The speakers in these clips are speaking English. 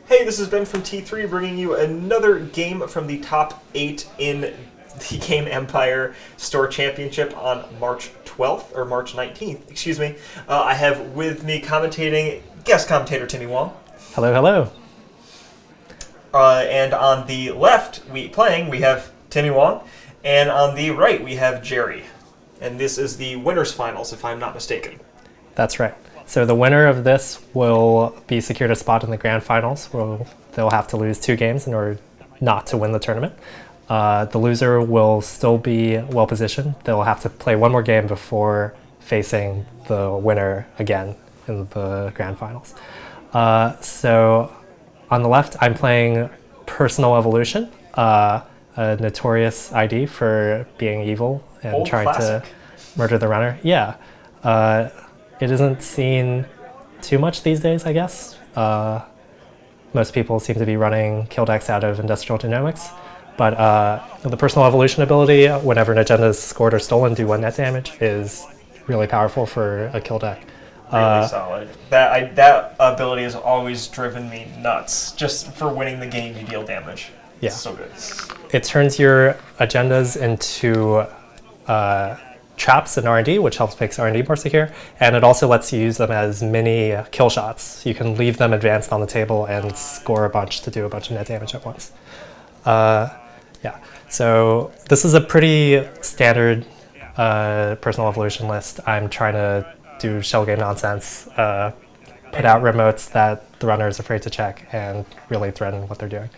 Hey, this is Ben from T3 bringing you another game from the top 8 in the Game Empire Store Championship on March 12th, or March 19th, excuse me. I have with me commentating guest commentator Timmy Wong. Hello, hello. And on the left, we have Timmy Wong, and on the right we have Gerry. And this is the winners finals, if I'm not mistaken. That's right. So the winner of this will be secured a spot in the grand finals, where they'll have to lose 2 games in order not to win the tournament. The loser will still be well positioned. They'll have to play 1 more game before facing the winner again in the grand finals. So on the left, I'm playing Personal Evolution, a notorious ID for being evil and Old trying classic. to murder the runner. Yeah. It isn't seen too much these days, I guess. Most people seem to be running kill decks out of Industrial Genomics. But the Personal Evolution ability, whenever an agenda is scored or stolen, do 1 net damage, is really powerful for a kill deck. Really solid. That ability has always driven me nuts. Just for winning the game, you deal damage. Yeah. It's so good. It turns your agendas into traps in R&D, which helps make R&D more secure, and it also lets you use them as mini kill shots. You can leave them advanced on the table and score a bunch to do a bunch of net damage at once. Yeah, so this is a pretty standard Personal Evolution list. I'm trying to do shell game nonsense, put out remotes that the runner is afraid to check, and really threaten what they're doing.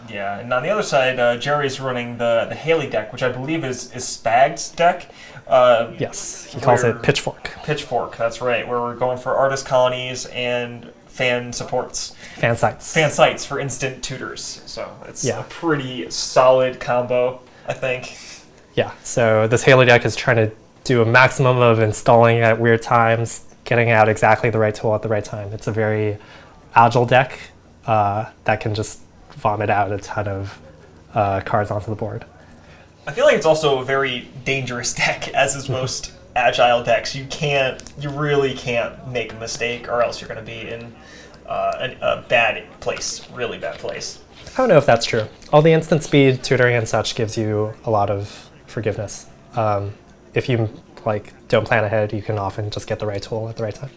Yeah, and on the other side, Gerry's running the Haley deck, which I believe is Spag's deck. Yes, he calls it Pitchfork. Pitchfork, that's right, where we're going for artist colonies and fan supports. Fan sites. Fan sites for instant tutors. So it's Yeah. a pretty solid combo, I think. Yeah, so this Haley deck is trying to do a maximum of installing at weird times, getting out exactly the right tool at the right time. It's a very agile deck that can just vomit out a ton of cards onto the board. I feel like it's also a very dangerous deck, as is most agile decks. You really can't make a mistake, or else you're going to be in a bad place, really bad place. I don't know if that's true. All the instant speed, tutoring, and such gives you a lot of forgiveness. If you don't plan ahead, you can often just get the right tool at the right time.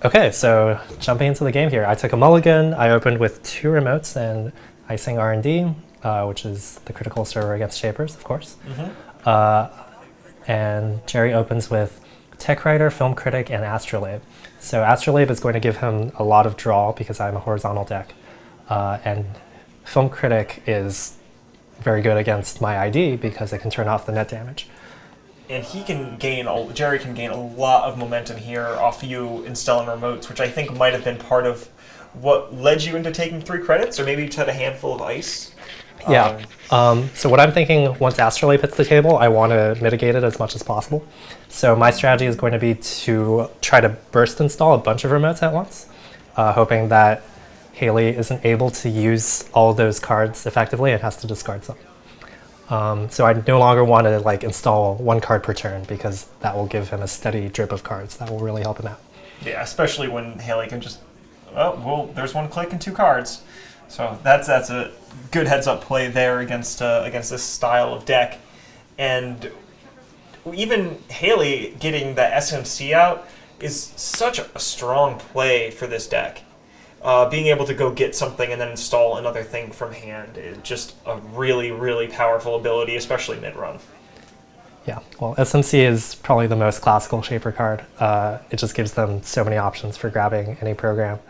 Okay, so jumping into the game here. I took a mulligan. I opened with 2 remotes and Icing R&D, which is the critical server against Shapers, of course. And Gerry opens with Tech Writer, Film Critic, and Astrolabe. So Astrolabe is going to give him a lot of draw because I'm a horizontal deck. And Film Critic is very good against my ID because it can turn off the net damage. And Gerry can gain a lot of momentum here off you installing remotes, which I think might have been part of what led you into taking 3 credits, or maybe you just had a handful of ice. Yeah. So what I'm thinking, once Astrolabe hits the table, I want to mitigate it as much as possible. So my strategy is going to be to try to burst install a bunch of remotes at once, hoping that Haley isn't able to use all those cards effectively and has to discard some. So I no longer want to install 1 card per turn, because that will give him a steady drip of cards. That will really help him out. Yeah, especially when Haley can just, there's 1 click and 2 cards. So that's a good heads-up play there against this style of deck. And even Haley getting the SMC out is such a strong play for this deck. Being able to go get something and then install another thing from hand is just a really, really powerful ability, especially mid-run. Yeah, well, SMC is probably the most classical Shaper card. It just gives them so many options for grabbing any program.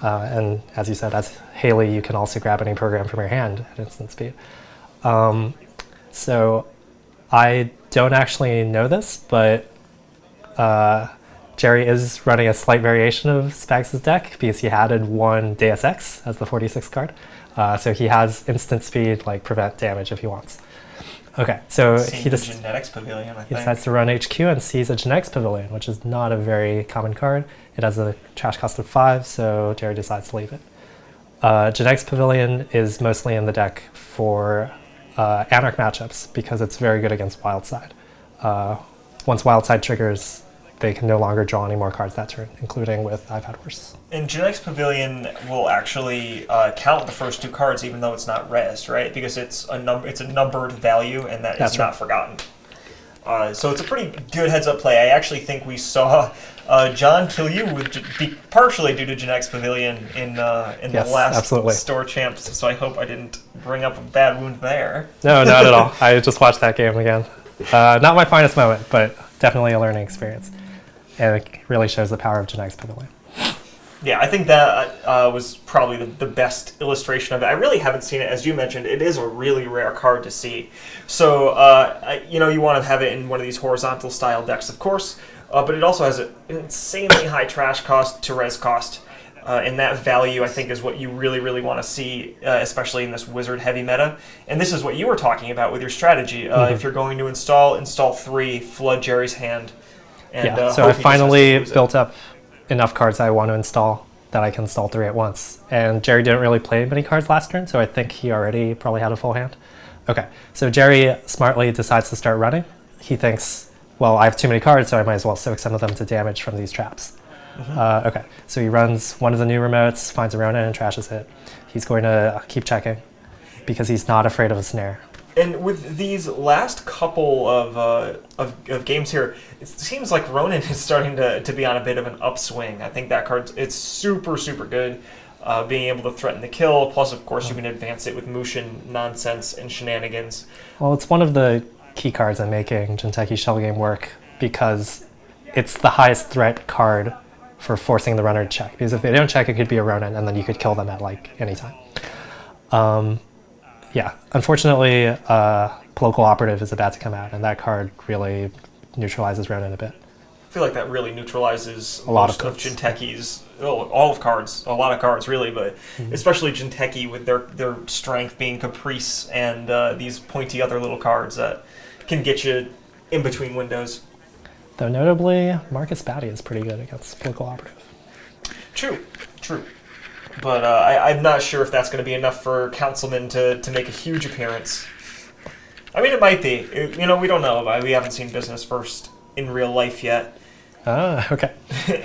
And as you said, as Haley, you can also grab any program from your hand at instant speed. So I don't actually know this, but Gerry is running a slight variation of Spags' deck because he added 1 Deus Ex as the 46 card. So he has instant speed, prevent damage if he wants. Okay, so he Genetics Pavilion, I he think. decides to run HQ and sees a Genetics Pavilion, which is not a very common card. It has a trash cost of 5, so Gerry decides to leave it. Genetics Pavilion is mostly in the deck for Anarch matchups because it's very good against Wildside. Once Wildside triggers, they can no longer draw any more cards that turn, including with I've Had Worse. And Jinteki's Pavilion will actually count the first 2 cards, even though it's not rezzed, right? Because it's a numbered value, and that is not forgotten. So it's a pretty good heads-up play. I actually think we saw John kill you partially due to Jinteki's Pavilion in the last store champs. So I hope I didn't bring up a bad wound there. No, not at all. I just watched that game again. Not my finest moment, but definitely a learning experience. And it really shows the power of Jinteki's Pavilion. Yeah, I think that was probably the best illustration of it. I really haven't seen it. As you mentioned, it is a really rare card to see. So, you want to have it in one of these horizontal style decks, of course, but it also has an insanely high trash cost to res cost. And that value, I think, is what you really, really want to see, especially in this wizard heavy meta. And this is what you were talking about with your strategy. If you're going to install 3, flood Gerry's hand. And, so I finally built up enough cards I want to install that I can install 3 at once. And Gerry didn't really play many cards last turn, so I think he already probably had a full hand. Okay, so Gerry smartly decides to start running. He thinks, well, I have too many cards, so I might as well soak some of them to damage from these traps. Okay, so he runs one of the new remotes, finds a Ronin, and trashes it. He's going to keep checking because he's not afraid of a snare. And with these last couple of games here, it seems like Ronin is starting to be on a bit of an upswing. I think that card, it's super, super good. Being able to threaten the kill, plus, of course, you can advance it with Mushin nonsense and shenanigans. Well, it's one of the key cards in making Jinteki Shell Game work because it's the highest threat card for forcing the runner to check. Because if they don't check, it could be a Ronin, and then you could kill them at, any time. Yeah, unfortunately, Political Operative is about to come out, and that card really neutralizes Ronin a bit. I feel like that really neutralizes a lot most of Jinteki's, all of cards, a lot of cards really, but especially Jinteki with their strength being Caprice and these pointy other little cards that can get you in between windows. Though notably, Marcus Batty is pretty good against Political Operative. True. But I'm not sure if that's going to be enough for Councilman to make a huge appearance. I mean, it might be. We don't know. We haven't seen Business First in real life yet. Okay.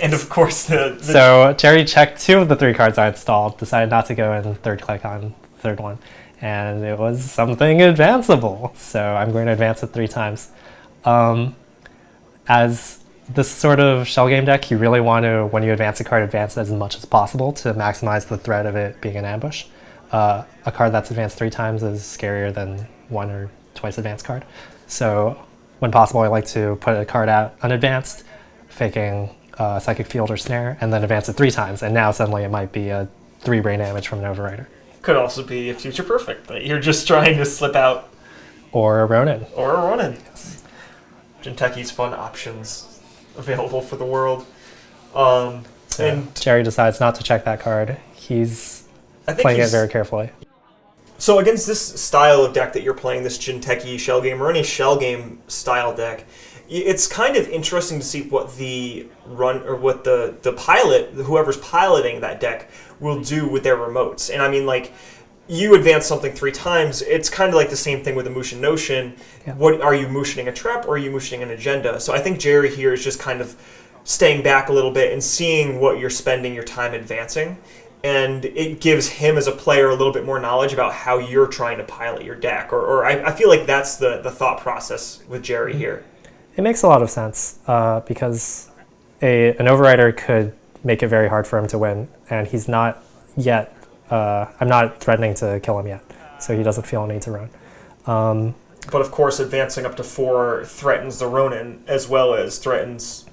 And of course, So Gerry checked 2 of the 3 cards I installed, decided not to go in third click on the third one, and it was something advanceable. So I'm going to advance it 3 times. As this sort of shell game deck, you really want to, when you advance a card, advance it as much as possible to maximize the threat of it being an ambush. A card that's advanced 3 times is scarier than 1 or twice advanced card. So when possible, I like to put a card out unadvanced, faking Psychic Field or Snare, and then advance it 3 times. And now suddenly it might be a 3 brain damage from an Overrider. Could also be a Future Perfect that you're just trying to slip out. Or a Ronin. Yes. Jinteki's fun options available for the world. And Gerry decides not to check that card. He's playing it very carefully. So against this style of deck that you're playing, this Jinteki shell game, or any shell game style deck, it's kind of interesting to see what the pilot, whoever's piloting that deck, will do with their remotes. And I mean, you advance something 3 times, it's kind of like the same thing with the Mushin Notion. Yeah. What are you Mushining a trap, or are you Mushining an agenda? So I think Gerry here is just kind of staying back a little bit and seeing what you're spending your time advancing. And it gives him as a player a little bit more knowledge about how you're trying to pilot your deck. Or I feel like that's the thought process with Gerry here. It makes a lot of sense because an Overrider could make it very hard for him to win, and he's not yet. I'm not threatening to kill him yet, so he doesn't feel a need to run. But of course, advancing up to 4 threatens the Ronin, as well as threatens,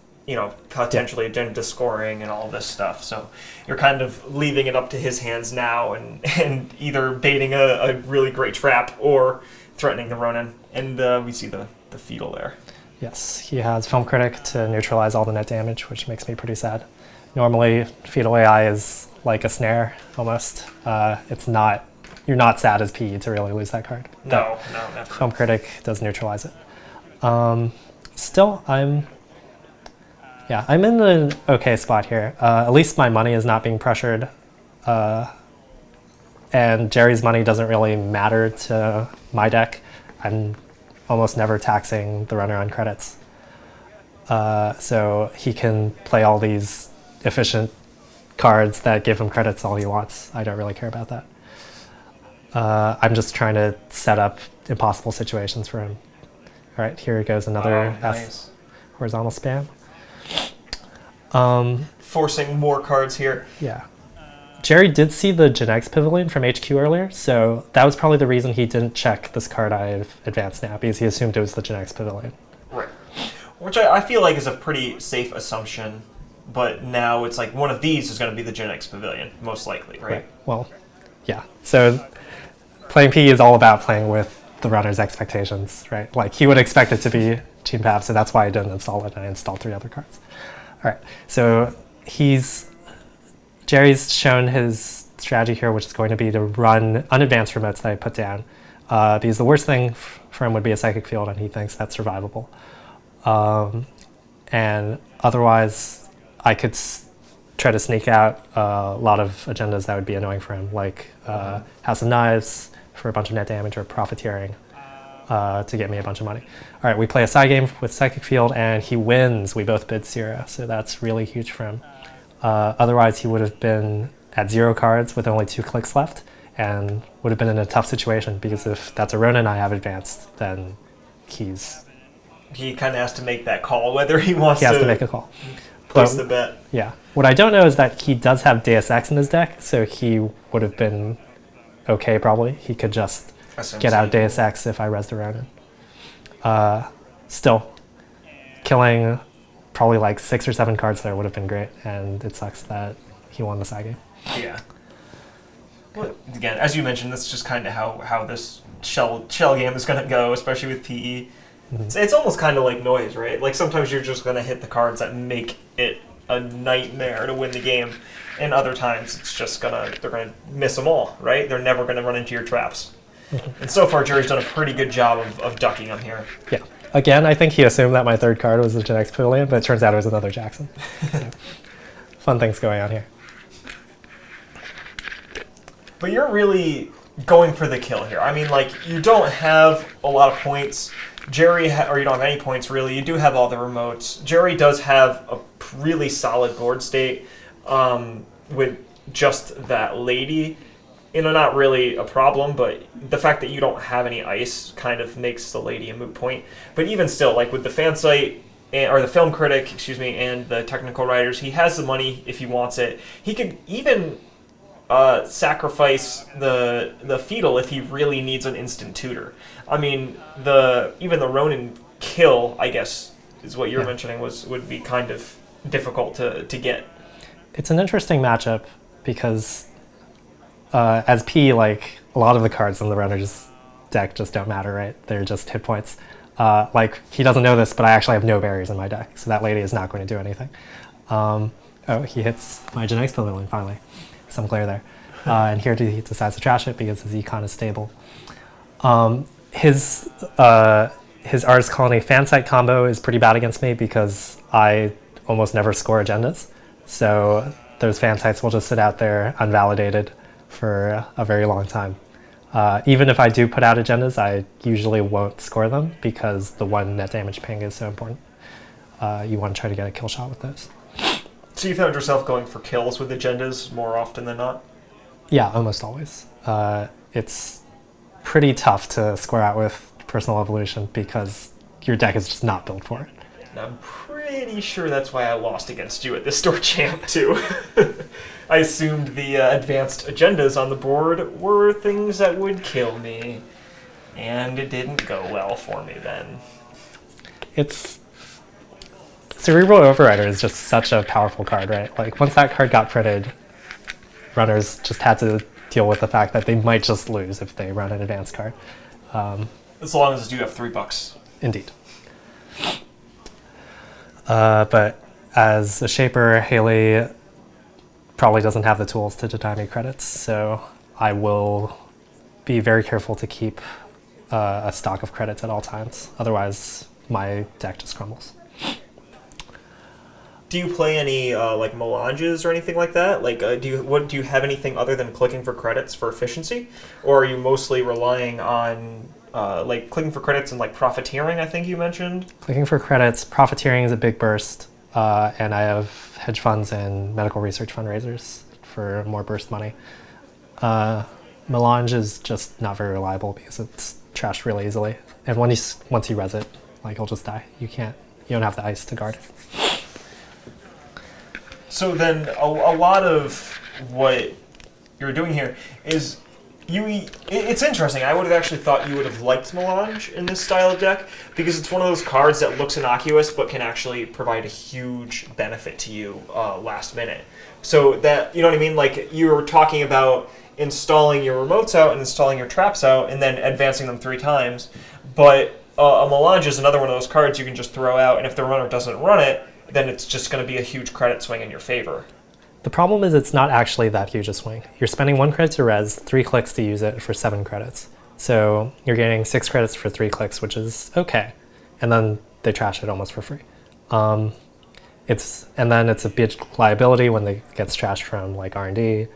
potentially agenda scoring and all this stuff. So you're kind of leaving it up to his hands now, and either baiting a really great trap or threatening the Ronin. And we see the Fetal there. Yes, he has Film Critic to neutralize all the net damage, which makes me pretty sad. Normally, Fetal AI is like a snare, almost. You're not sad as PE to really lose that card. No, never. Film Critic does neutralize it. Still, I'm in an okay spot here. At least my money is not being pressured. And Gerry's money doesn't really matter to my deck. I'm almost never taxing the runner on credits. So he can play all these efficient cards that give him credits all he wants. I don't really care about that. I'm just trying to set up impossible situations for him. All right, here goes another nice. Horizontal spam. Forcing more cards here. Yeah. Gerry did see the Genetics Pavilion from HQ earlier, so that was probably the reason he didn't check this card I've advanced now, because he assumed it was the Genetics Pavilion. Right. Which I feel like is a pretty safe assumption, but now it's like one of these is going to be the Genetics Pavilion, most likely, right? Well, yeah. So playing PE is all about playing with the runner's expectations, right? Like, he would expect it to be Team Pav, so that's why I didn't install it, and I installed 3 other cards. All right, so Gerry's shown his strategy here, which is going to be to run unadvanced remotes that I put down, because the worst thing for him would be a Psychic Field, and he thinks that's survivable. And otherwise, I could try to sneak out a lot of agendas that would be annoying for him, like House of Knives for a bunch of net damage, or Profiteering to get me a bunch of money. All right, we play a side game with Psychic Field, and he wins. We both bid 0, so that's really huge for him. Otherwise, he would have been at 0 cards with only 2 clicks left, and would have been in a tough situation, because if that's a Ronin I have advanced, then he kind of has to make that call whether he wants to. He has to make a call. Place the bet. Yeah. What I don't know is that he does have Deus Ex in his deck, so he would have been okay probably. He could just get out Deus Ex if I res the Ronin. Still, killing probably like 6 or 7 cards there would have been great, and it sucks that he won the side game. Yeah. Well, again, as you mentioned, that's just kind of how this shell game is going to go, especially with PE. Mm-hmm. It's almost kind of like noise, right? Like, sometimes you're just going to hit the cards that make it a nightmare to win the game, and other times it's just they're gonna miss them all, right? They're never going to run into your traps. Mm-hmm. And so far, Gerry's done a pretty good job of ducking them here. Yeah. Again, I think he assumed that my 3rd card was the Genetics Pavilion, but it turns out it was another Jackson. So, fun things going on here. But you're really going for the kill here. I mean, like, you don't have a lot of points. Gerry, or you don't have any points, really. You do have all the remotes. Gerry does have a really solid board state with just that lady. Not really a problem, but the fact that you don't have any ice kind of makes the lady a moot point. But even still, like with the fan site, or the film critic, and the technical writers, he has the money if he wants it. He could even sacrifice the fetal if he really needs an instant tutor. I mean, even the Ronin kill, I guess, is what you're mentioning, would be kind of difficult to get. It's an interesting matchup because as P, like, a lot of the cards in the runner's deck just don't matter, right? They're just hit points. Like, he doesn't know this, but I actually have no barriers in my deck, so that lady is not going to do anything. Oh, he hits my Genetics Pavilion, finally. Some glare there. And here he decides to trash it because his econ is stable. His Artist Colony fan site combo is pretty bad against me because I almost never score agendas. So those fan sites will just sit out there unvalidated for a very long time. Even if I do put out agendas, I usually won't score them because the 1 net damage ping is so important. You want to try to get a kill shot with those. So you found yourself going for kills with agendas more often than not? Yeah, almost always. It's pretty tough to square out with Personal Evolution because your deck is just not built for it. And I'm pretty sure that's why I lost against you at this store champ, too. I assumed the advanced agendas on the board were things that would kill me, and it didn't go well for me then. Cerebral Overrider is just such a powerful card, right? Like, once that card got printed, runners just had to deal with the fact that they might just lose if they run an advanced card. As long as you have $3. Indeed. But as a shaper, Haley probably doesn't have the tools to deny me credits, so I will be very careful to keep a stock of credits at all times. Otherwise, my deck just crumbles. Do you play any like melanges or anything like that? Like, do you have anything other than clicking for credits for efficiency, or are you mostly relying on like clicking for credits and like profiteering, I think you mentioned. Clicking for credits, profiteering is a big burst, and I have hedge funds and medical research fundraisers for more burst money. Melange is just not very reliable because it's trashed really easily, and once you res it, like it'll just die. You don't have the ice to guard it. So then a lot of what you're doing here is it's interesting. I would have actually thought you would have liked Melange in this style of deck because it's one of those cards that looks innocuous but can actually provide a huge benefit to you last minute. So that, you know what I mean? Like you were talking about installing your remotes out and installing your traps out and then advancing them 3 times. But a Melange is another one of those cards you can just throw out, and if the runner doesn't run it, then it's just going to be a huge credit swing in your favor. The problem is it's not actually that huge a swing. You're spending 1 credit to res, 3 clicks to use it for 7 credits. So you're getting 6 credits for 3 clicks, which is okay. And then they trash it almost for free. And then it's a big liability when it gets trashed from like R&D.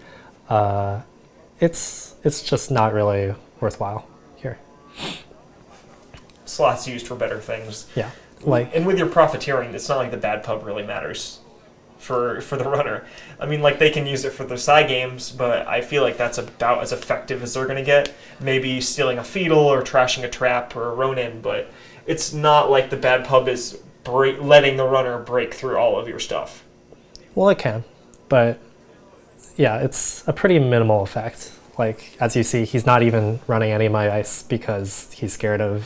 It's just not really worthwhile here. Slots used for better things. Yeah. And with your profiteering, it's not like the bad pub really matters for the runner. I mean, like they can use it for their side games, but I feel like that's about as effective as they're going to get. Maybe stealing a fetal or trashing a trap or a Ronin, but it's not like the bad pub is letting the runner break through all of your stuff. Well, it can, but yeah, it's a pretty minimal effect. Like, as you see, he's not even running any of my ice because he's scared of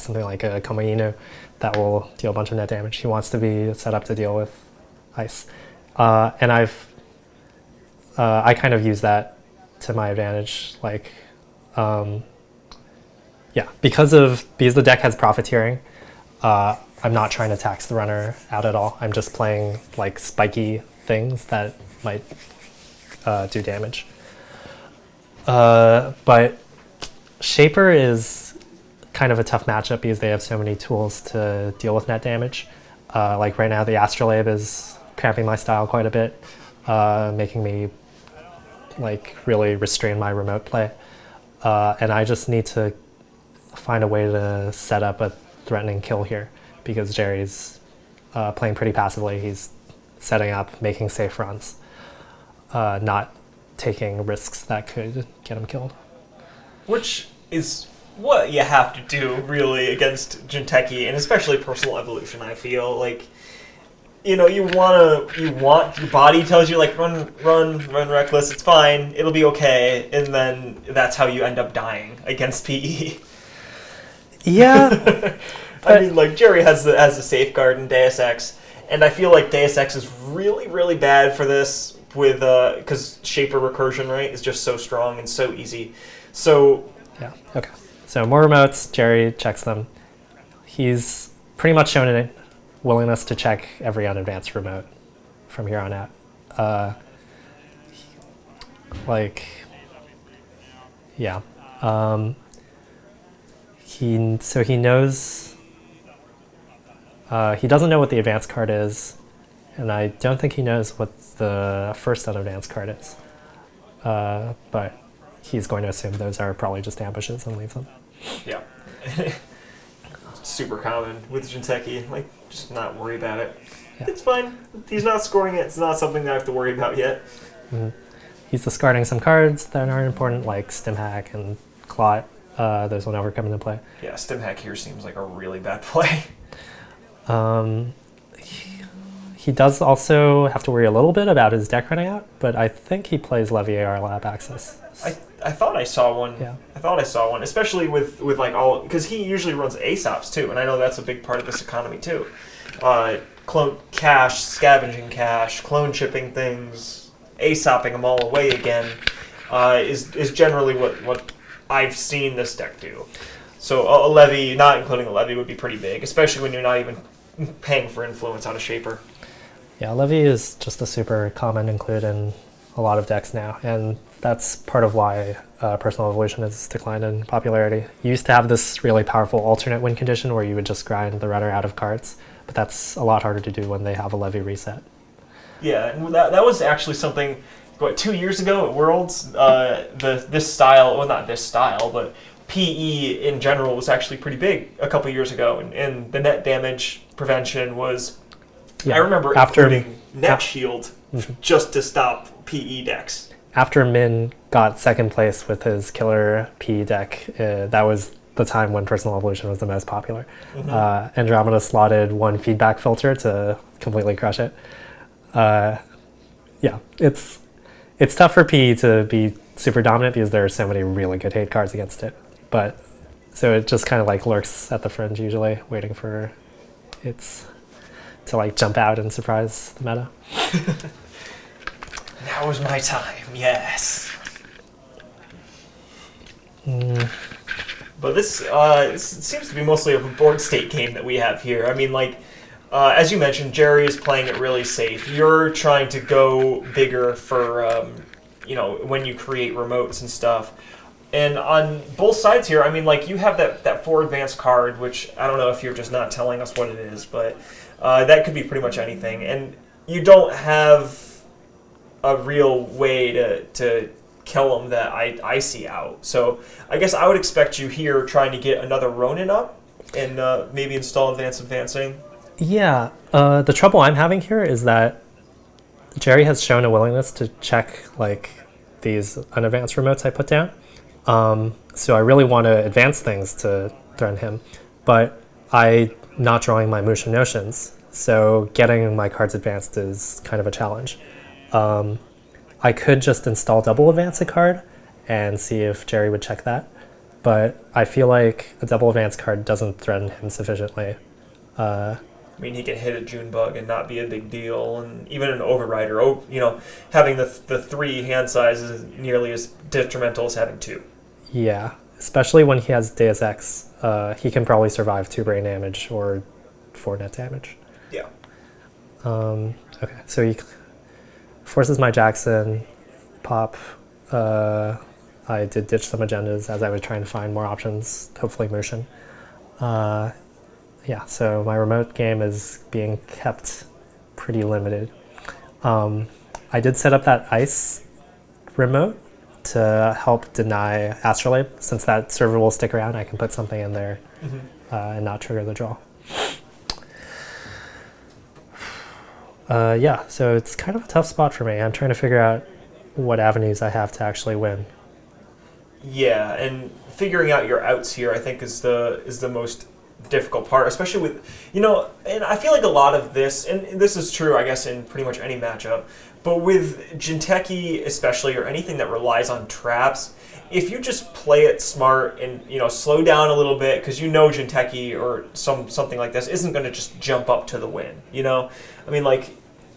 something like a Komainu that will deal a bunch of net damage. He wants to be set up to deal with ice. And I kind of use that to my advantage. Like, because the deck has profiteering, I'm not trying to tax the runner out at all. I'm just playing like spiky things that might do damage. But Shaper is kind of a tough matchup because they have so many tools to deal with net damage. Like right now, the Astrolabe is cramping my style quite a bit, making me like really restrain my remote play. And I just need to find a way to set up a threatening kill here because Gerry's playing pretty passively. He's setting up, making safe runs, not taking risks that could get him killed. Which is what you have to do, really, against Jinteki, and especially Personal Evolution, I feel. Like, you know, your body tells you, like, run reckless, it's fine, it'll be okay, and then that's how you end up dying against PE. Yeah. I mean, like, Gerry has the safeguard in Deus Ex, and I feel like Deus Ex is really, really bad for this, with because Shaper recursion, right, is just so strong and so easy. So yeah, okay. So more remotes, Gerry checks them. He's pretty much shown a willingness to check every unadvanced remote from here on out. He knows. He doesn't know what the advanced card is, and I don't think he knows what the first unadvanced card is. But he's going to assume those are probably just ambushes and leave them. Yeah. Super common with Jinteki. Like, just not worry about it. Yeah. It's fine. He's not scoring it. It's not something that I have to worry about yet. Mm-hmm. He's discarding some cards that aren't important, like Stimhack and Clot. Those will never come into play. Yeah, Stimhack here seems like a really bad play. He does also have to worry a little bit about his deck running out, but I think he plays Levier Lab Access. I thought I saw one. Yeah. I thought I saw one, especially with like all, because he usually runs ASOPs too, and I know that's a big part of this economy too. Clone cache, scavenging cache, clone chipping things, ASOPing them all away again, is generally what I've seen this deck do. So a levy, not including a levy, would be pretty big, especially when you're not even paying for influence on a Shaper. Yeah, levy is just a super common include in a lot of decks now, and that's part of why Personal Evolution has declined in popularity. You used to have this really powerful alternate win condition where you would just grind the runner out of cards, but that's a lot harder to do when they have a levy reset. Yeah, and that was actually something, 2 years ago at Worlds, this style, well, not this style, but PE in general was actually pretty big a couple years ago, and the net damage prevention was. Yeah. I remember After including net shield just to stop PE decks. After Min got second place with his killer PE deck, that was the time when Personal Evolution was the most popular. Andromeda slotted one feedback filter to completely crush it. Yeah, it's tough for PE to be super dominant because there are so many really good hate cards against it. But so it just kind of like lurks at the fringe usually, waiting for its to like jump out and surprise the meta. Now is my time, yes. But this seems to be mostly a board state game that we have here. I mean, like, as you mentioned, Gerry is playing it really safe. You're trying to go bigger for, when you create remotes and stuff. And on both sides here, I mean, like, you have that 4 advanced card, which I don't know if you're just not telling us what it is, but that could be pretty much anything. And you don't have a real way to kill them that I see out. So I guess I would expect you here trying to get another Ronin up and maybe install advancing. Yeah, the trouble I'm having here is that Gerry has shown a willingness to check like these unadvanced remotes I put down. So I really want to advance things to threaten him, but I'm not drawing my Musha Notions, so getting my cards advanced is kind of a challenge. I could just install double advance a card and see if Gerry would check that, but I feel like a double advance card doesn't threaten him sufficiently. I mean, he can hit a June bug and not be a big deal, and even an overrider, having the 3 hand size is nearly as detrimental as having 2. Yeah, especially when he has Deus Ex, he can probably survive 2 brain damage or 4 net damage. Yeah. Okay, so he forces my Jackson pop. I did ditch some agendas as I was trying to find more options, hopefully motion. Yeah, so my remote game is being kept pretty limited. I did set up that ice remote to help deny Astrolabe. Since that server will stick around, I can put something in there and not trigger the draw. Yeah, so it's kind of a tough spot for me. I'm trying to figure out what avenues I have to actually win. Yeah, and figuring out your outs here, I think, is the most difficult part, especially with, and I feel like a lot of this, and this is true, I guess, in pretty much any matchup, but with Jinteki especially, or anything that relies on traps, if you just play it smart and, slow down a little bit, because Jinteki or something like this isn't going to just jump up to the win, I mean, like,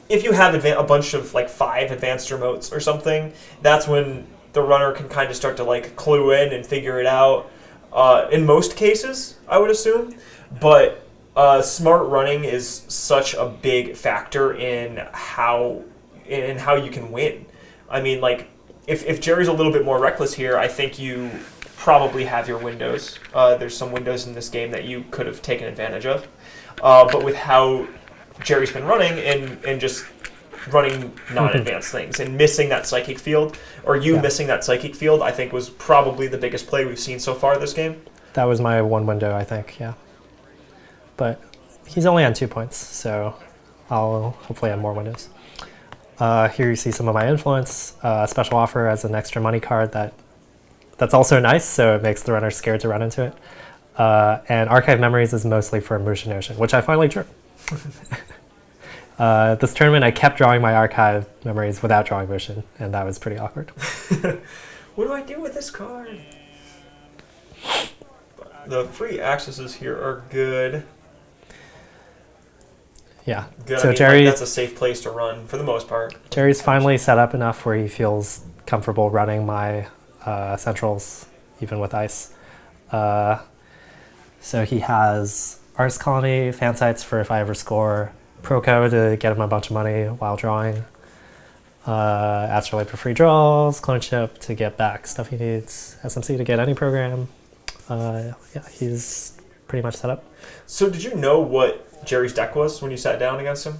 if you have a bunch of, like, 5 advanced remotes or something, that's when the runner can kind of start to, like, clue in and figure it out. In most cases, I would assume, but smart running is such a big factor in how you can win. I mean, like, if Gerry's a little bit more reckless here, I think you probably have your windows. There's some windows in this game that you could have taken advantage of, but with how Gerry's been running and just running non-advanced things and missing that psychic field, or missing that psychic field, I think was probably the biggest play we've seen so far this game. That was my one window, I think, yeah. But he's only on 2 points, so I'll hopefully have more windows. Here you see some of my influence. Special offer as an extra money card that's also nice, so it makes the runner scared to run into it. And Archive Memories is mostly for Musha Notion, which I finally drew. This tournament, I kept drawing my Archive Memories without drawing Motion, and that was pretty awkward. What do I do with this card? The free accesses here are good. Yeah. Good. So I mean, Gerry, that's a safe place to run for the most part. Gerry's finally set up enough where he feels comfortable running my centrals, even with ice. So he has Artist Colony, fan sites for if I ever score, Proco to get him a bunch of money while drawing, Astrolabe for free draws, Clone Chip to get back stuff he needs, SMC to get any program. Yeah, he's pretty much set up. So did you know what Gerry's deck was when you sat down against him?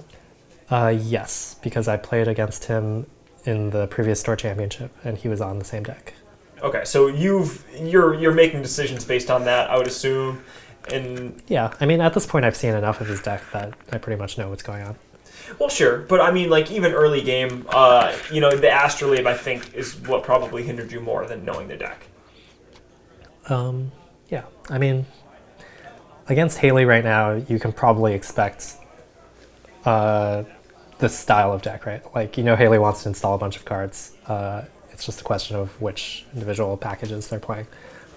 Yes, because I played against him in the previous store championship, and he was on the same deck. Okay, so you're making decisions based on that, I would assume. And Yeah, I mean, at this point, I've seen enough of his deck that I pretty much know what's going on. well, sure, but I mean, like even early game, the Astrolabe I think is what probably hindered you more than knowing the deck. Yeah, I mean, against Haley right now, you can probably expect this style of deck, right? Like, Haley wants to install a bunch of cards. It's just a question of which individual packages they're playing.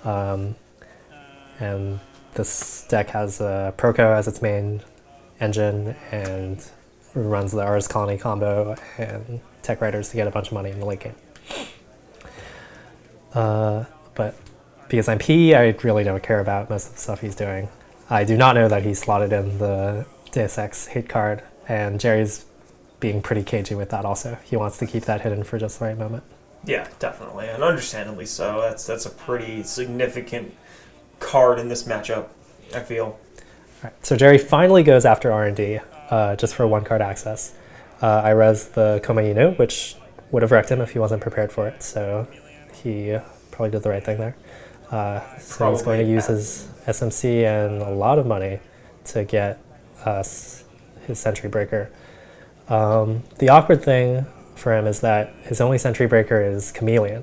And this deck has Proco as its main engine and runs the Ars Colony combo and Tech Riders to get a bunch of money in the late game. But because I'm P, I really don't care about most of the stuff he's doing. I do not know that he slotted in the Deus Ex hate card, and Gerry's being pretty cagey with that also. He wants to keep that hidden for just the right moment. Yeah, definitely, and understandably so. That's a pretty significant card in this matchup, I feel. All right, so Gerry finally goes after R&D just for one card access. I res the Komainu, which would have wrecked him if he wasn't prepared for it, so he probably did the right thing there. So he's going to use his SMC and a lot of money to get us his Sentry Breaker. The awkward thing for him is that his only Sentry Breaker is Chameleon.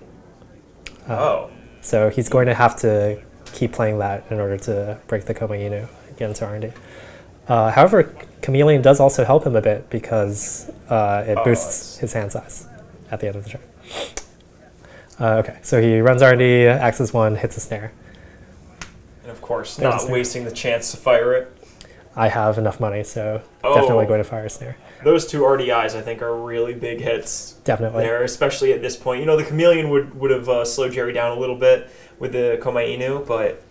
So he's going to have to keep playing that in order to break the Komainu and get into R&D. However, Chameleon does also help him a bit because it boosts his hand size at the end of the turn. Okay, so he runs R&D, axes one, hits a snare. And of course, not wasting the chance to fire it. I have enough money, so definitely going to fire a snare. Those two RDIs, I think, are really big hits. Definitely. There, especially at this point. The Chameleon would have slowed Gerry down a little bit with the Komainu, but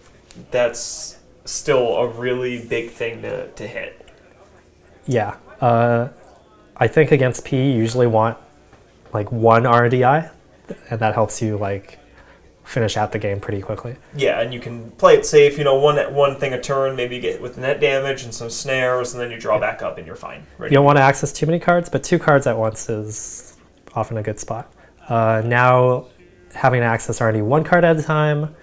that's still a really big thing to hit. Yeah. I think against P, you usually want like one RDI, and that helps you like finish out the game pretty quickly. Yeah, and you can play it safe, one thing a turn, maybe you get with net damage and some snares, and then you draw back up and you're fine. You don't want to access too many cards, but 2 cards at once is often a good spot. Now, having to access already 1 card at a time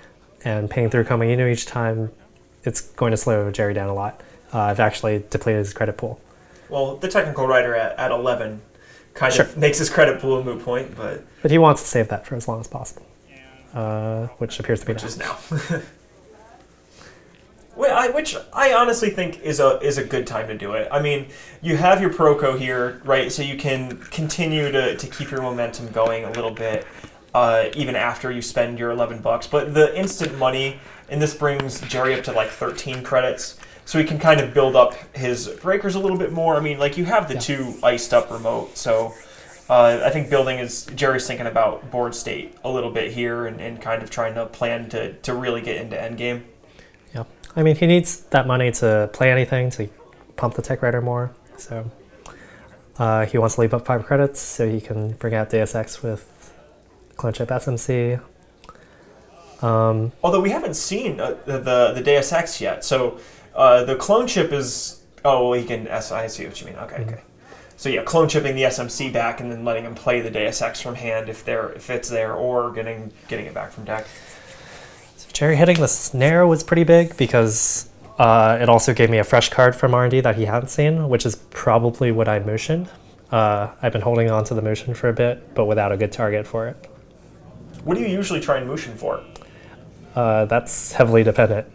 and paying through Komainu each time, it's going to slow Gerry down a lot. I've actually depleted his credit pool. Well, the technical writer at 11 kind of makes his credit pool a moot point, but he wants to save that for as long as possible. Which appears to be now. Which I honestly think is a good time to do it. I mean, you have your Proco here, right? So you can continue to keep your momentum going a little bit, even after you spend your $11. But the instant money, and this brings Gerry up to like 13 credits, so he can kind of build up his breakers a little bit more. I mean, like you have the 2 iced up remote, so. I think Gerry's thinking about board state a little bit here and kind of trying to plan to really get into endgame. Yeah. I mean, he needs that money to play anything, to pump the Tech Rider more. So he wants to leave up 5 credits so he can bring out Deus Ex with Clone Chip SMC. Although we haven't seen the Deus Ex yet. So the Clone Chip is... Oh, well, he can... I see what you mean. Okay. So yeah, clone chipping the SMC back and then letting him play the Deus Ex from hand if it's there, or getting it back from deck. So Gerry hitting the snare was pretty big because it also gave me a fresh card from R&D that he hadn't seen, which is probably what I motioned. I've been holding on to the motion for a bit, but without a good target for it. What do you usually try and motion for? That's heavily dependent.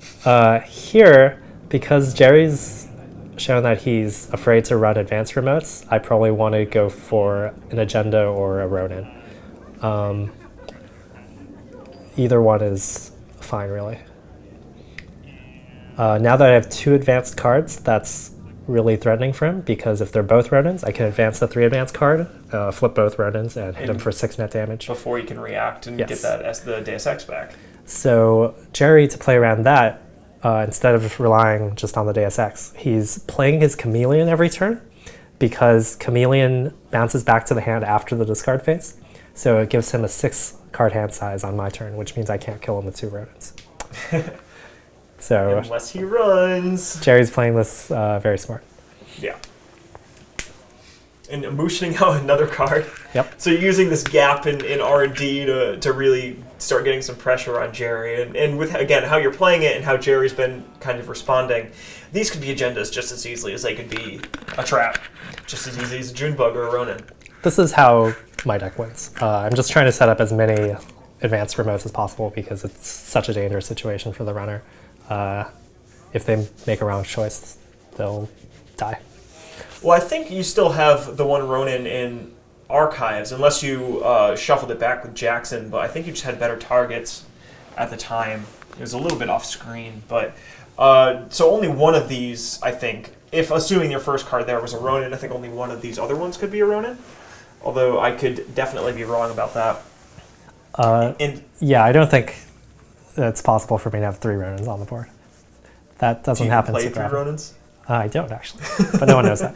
Here, because Gerry's shown that he's afraid to run advanced remotes, I probably want to go for an Agenda or a Ronin. Either one is fine, really. Now that I have 2 advanced cards, that's really threatening for him, because if they're both Ronins, I can advance the 3 advanced card, flip both Ronins, and hit him for 6 net damage. Before you can react and get that as the Deus Ex back. So Gerry, to play around that, instead of relying just on the Deus Ex, he's playing his Chameleon every turn, because Chameleon bounces back to the hand after the discard phase. So it gives him a 6 card hand size on my turn, which means I can't kill him with 2 Ronins. So unless he runs. Gerry's playing this very smart. Yeah. and mooshing out another card. Yep. So you're using this gap in R&D to really start getting some pressure on Gerry. And with, again, how you're playing it and how Jerry's been kind of responding, these could be agendas just as easily as they could be a trap. Just as easy as a Junebug or a Ronin. This is how my deck wins. I'm just trying to set up as many advanced remotes as possible because it's such a dangerous situation for the runner. If they make a wrong choice, they'll die. Well, I think you still have the one Ronin in archives, unless you shuffled it back with Jackson, but I think you just had better targets at the time. It was a little bit off screen, but so only one of these, I think, if assuming your first card there was a Ronin, I think only one of these other ones could be a Ronin, although I could definitely be wrong about that. Yeah, I don't think it's possible for me to have 3 Ronins on the board. That doesn't happen. Do you play 3 Ronins? I don't, actually, but no one knows that.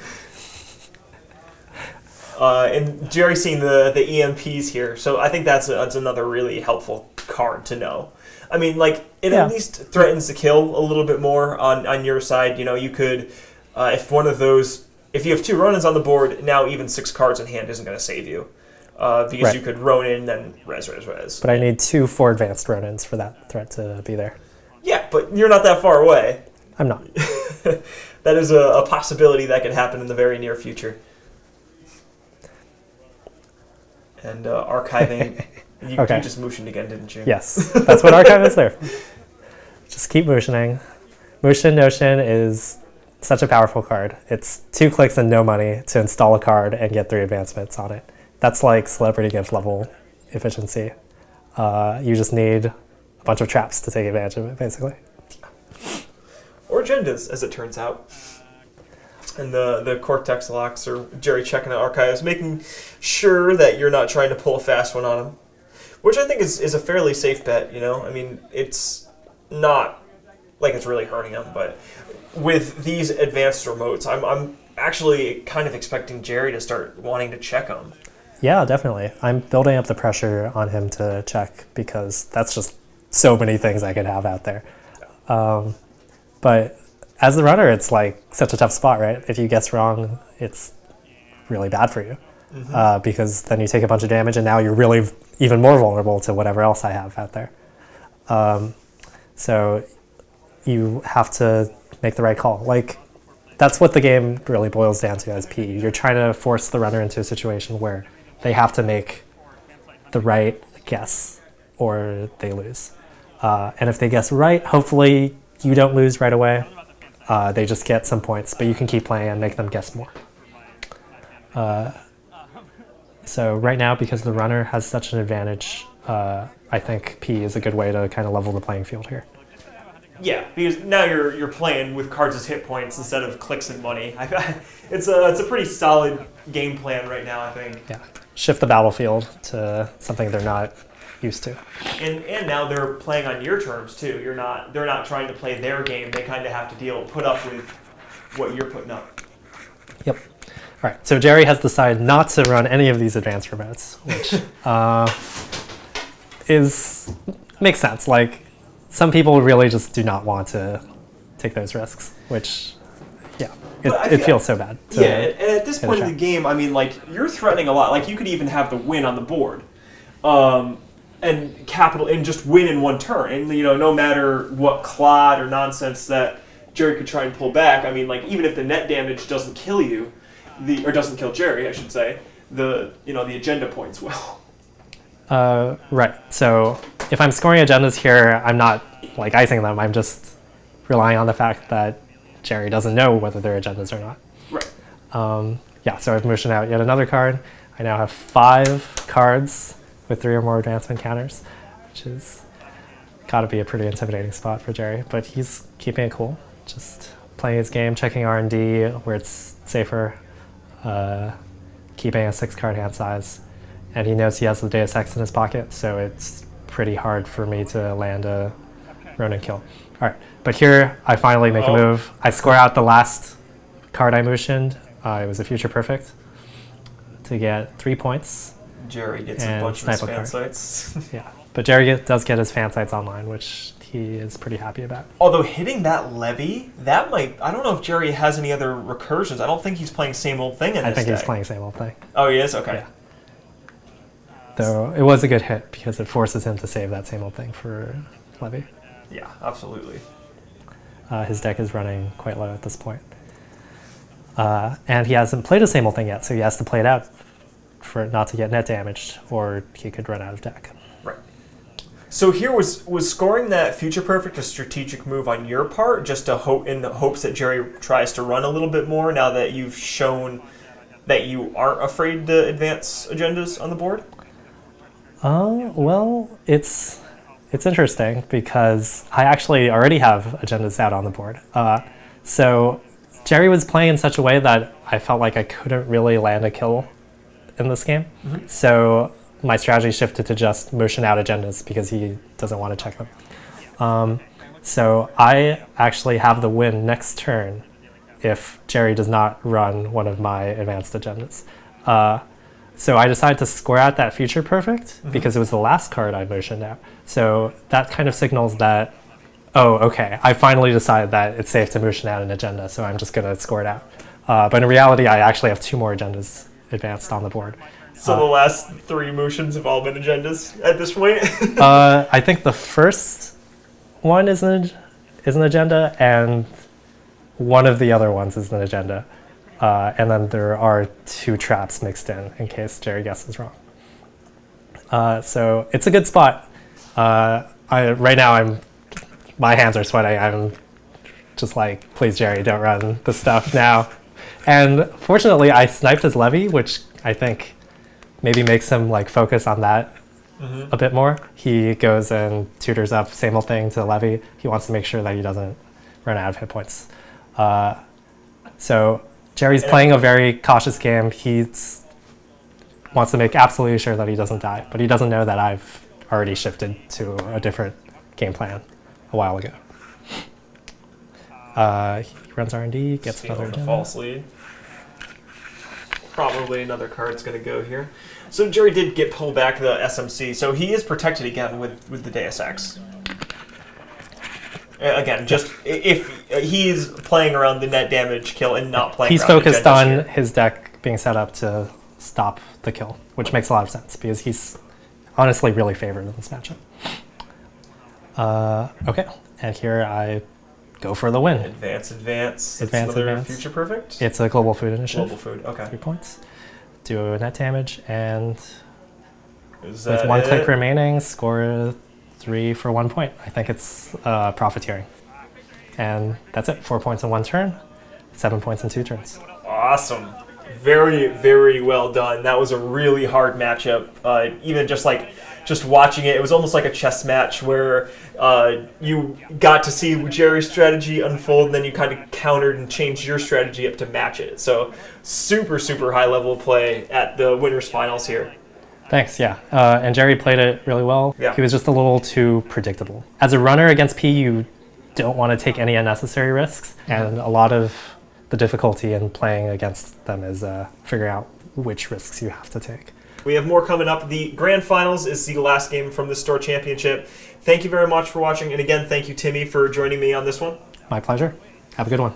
And Gerry's seeing the EMPs here, so I think that's another really helpful card to know. I mean, like, it at least threatens to kill a little bit more on your side. You know, you could, if one of those, if you have 2 Ronins on the board, now even 6 cards in hand isn't going to save you. Because you could Ronin, then res. But I need 2 4 advanced Ronins for that threat to be there. Yeah, but you're not that far away. I'm not. That is a possibility that could happen in the very near future. And archiving, you just motioned again, didn't you? Yes, that's what archive is there. Just keep motioning. Motion Notion is such a powerful card. It's 2 clicks and no money to install a card and get 3 advancements on it. That's like celebrity gift level efficiency. You just need a bunch of traps to take advantage of it, basically. Or agendas, as it turns out. And the Cortex locks are Gerry checking out archives, making sure that you're not trying to pull a fast one on him. Which I think is a fairly safe bet, you know? I mean, it's not like it's really hurting him, but with these advanced remotes, I'm actually kind of expecting Gerry to start wanting to check them. Yeah, definitely. I'm building up the pressure on him to check because that's just so many things I could have out there. But as the runner, it's like such a tough spot, right? If you guess wrong, it's really bad for you because then you take a bunch of damage and now you're really even more vulnerable to whatever else I have out there. So you have to make the right call. Like, that's what the game really boils down to as P. You're trying to force the runner into a situation where they have to make the right guess or they lose. And if they guess right, hopefully you don't lose right away. They just get some points, but you can keep playing and make them guess more. So right now, because the runner has such an advantage, I think P is a good way to kind of level the playing field here. Yeah, because now you're playing with cards as hit points instead of clicks and money. It's a pretty solid game plan right now, I think. Yeah, shift the battlefield to something they're not used to. And now they're playing on your terms too. They're not trying to play their game. They kind of have to put up with what you're putting up. Yep. All right. So Gerry has decided not to run any of these advanced remotes, which makes sense. Like, some people really just do not want to take those risks, which, yeah, it feels so bad. Yeah, and at this point in the game, I mean, like, you're threatening a lot. Like, you could even have the win on the board. And just win in one turn. And, you know, no matter what clod or nonsense that Gerry could try and pull back, I mean, like, even if the net damage doesn't kill you, or doesn't kill Gerry, I should say, the agenda points will. Right. So if I'm scoring agendas here, I'm not like icing them. I'm just relying on the fact that Gerry doesn't know whether they're agendas or not. Right. Yeah. So I've motioned out yet another card. I now have 5 cards with 3 or more advancement counters, which is got to be a pretty intimidating spot for Gerry. But he's keeping it cool, just playing his game, checking R&D where it's safer, keeping a 6-card hand size. And he knows he has the Deus Ex in his pocket, so it's pretty hard for me to land a Ronin kill. All right, but here I finally make a move. I score out the last card I motioned. It was a Future Perfect to get 3 points. Gerry gets a bunch of his fan sites. Yeah, but Gerry does get his fan sites online, which he is pretty happy about. Although hitting that levy, that might... I don't know if Gerry has any other recursions. I don't think he's playing same old thing in this I think deck. he's playing same old thing. Oh, he is? Okay. Yeah. Though it was a good hit because it forces him to save that same old thing for levy. Yeah, absolutely. His deck is running quite low at this point. And he hasn't played a same old thing yet, so he has to play it out for it not to get net damaged, or he could run out of deck. Right. So here was scoring that Future Perfect a strategic move on your part, just to hope in the hopes that Gerry tries to run a little bit more now that you've shown that you aren't afraid to advance agendas on the board? Well, it's interesting because I actually already have agendas out on the board. So Gerry was playing in such a way that I felt like I couldn't really land a kill in this game. Mm-hmm. So my strategy shifted to just motion out agendas because he doesn't want to check them. So I actually have the win next turn if Gerry does not run one of my advanced agendas. So I decided to score out that Future Perfect because it was the last card I motioned out. So that kind of signals that, oh, okay, I finally decided that it's safe to motion out an agenda, so I'm just going to score it out. But in reality, I actually have 2 more agendas advanced on the board. So the last 3 motions have all been agendas at this point? I think the first one is an agenda, and one of the other ones is an agenda. And then there are 2 traps mixed in case Gerry guesses wrong. So it's a good spot. Right now, my hands are sweating. I'm just like, please, Gerry, don't run the stuff now. And fortunately, I sniped his levy, which I think maybe makes him like focus on that a bit more. He goes and tutors up same old thing to levy. He wants to make sure that he doesn't run out of hit points. So Gerry's playing a very cautious game. He wants to make absolutely sure that he doesn't die, but he doesn't know that I've already shifted to a different game plan a while ago. He runs R&D, gets another agenda. False lead. Probably another card's going to go here. So Gerry did get pulled back the SMC, so he is protected again with the Deus Ex. Again, just if he's playing around the net damage kill and not playing he's around focused agendas on here. his deck being set up to stop the kill, which makes a lot of sense because he's honestly really favored in this matchup. Okay, and here I go for the win. Advance. It's Advance, another advance. Future Perfect? It's a global food initiative. Global food, okay. 3 points. Do net damage, and Is with that 1 it? click remaining, score 3 for 1 point. I think it's profiteering. And that's it. 4 points in 1 turn, 7 points in 2 turns. Awesome. Very, very well done. That was a really hard matchup. Even just watching it, it was almost like a chess match where you got to see Gerry's strategy unfold, and then you kind of countered and changed your strategy up to match it. So super, super high level play at the winners finals here. Thanks, yeah. And Gerry played it really well. Yeah. He was just a little too predictable. As a runner against P, you don't want to take any unnecessary risks, and a lot of the difficulty in playing against them is figuring out which risks you have to take. We have more coming up. The grand finals is the last game from the store championship. Thank you very much for watching, and again, thank you, Timmy, for joining me on this one. My pleasure. Have a good one.